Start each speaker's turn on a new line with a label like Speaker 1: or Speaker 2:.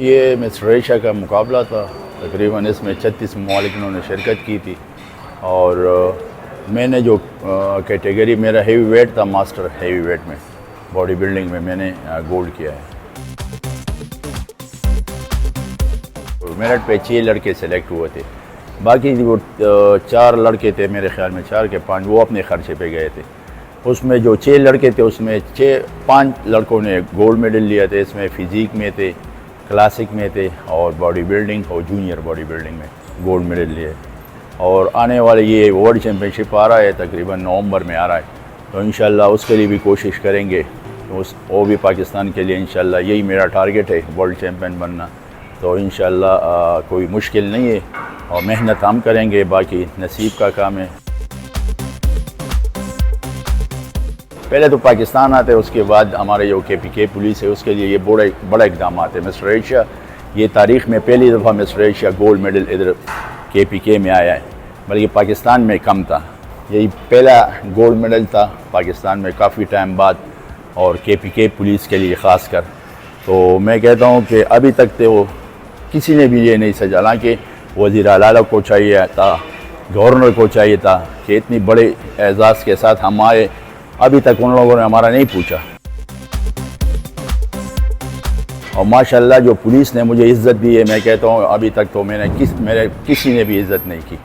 Speaker 1: یہ مس ریشا کا مقابلہ تھا، تقریباً اس میں 36 ممالک نے شرکت کی تھی، اور میں نے جو کیٹیگری میرا ہیوی ویٹ تھا، ماسٹر ہیوی ویٹ میں باڈی بلڈنگ میں نے گولڈ کیا ہے۔ میرٹ پہ 6 لڑکے سلیکٹ ہوئے تھے، باقی وہ 4 لڑکے تھے میرے خیال میں 4 کے 5 وہ اپنے خرچے پہ گئے تھے۔ اس میں جو 6 لڑکے تھے اس میں 5 لڑکوں نے گولڈ میڈل لیا تھا، اس میں فزیک میں تھے، کلاسک میں تھے، اور باڈی بلڈنگ اور جونیئر باڈی بلڈنگ میں گولڈ میڈل لیے۔ اور آنے والے یہ ورلڈ چیمپئن شپ آ رہا ہے، تقریباً نومبر میں آ رہا ہے، تو انشاءاللہ اس کے لیے بھی کوشش کریں گے، وہ بھی پاکستان کے لیے انشاءاللہ یہی میرا ٹارگٹ ہے، ورلڈ چیمپئن بننا۔ تو انشاءاللہ کوئی مشکل نہیں ہے، اور محنت ہم کریں گے، باقی نصیب کا کام ہے۔ پہلے تو پاکستان آتے، اس کے بعد ہمارے جو KPK پولیس ہے اس کے لیے یہ بڑا اقدامات ہے۔ مس ایشیا یہ تاریخ میں پہلی دفعہ مس ایشیا گولڈ میڈل ادھر KPK میں آیا ہے، بلکہ پاکستان میں کم تھا، یہی پہلا گولڈ میڈل تھا پاکستان میں کافی ٹائم بعد، اور KPK پولیس کے لیے خاص کر۔ تو میں کہتا ہوں کہ ابھی تک تو وہ کسی نے بھی یہ نہیں سمجھا، حالانکہ وزیر اعلیٰ کو چاہیے تھا، گورنر کو چاہیے تھا کہ اتنی بڑے اعزاز کے ساتھ ہم آئے، ابھی تک ان لوگوں نے ہمارا نہیں پوچھا۔ اور ماشاءاللہ جو پولیس نے مجھے عزت دی ہے، میں کہتا ہوں ابھی تک تو میرے کسی نے بھی عزت نہیں کی۔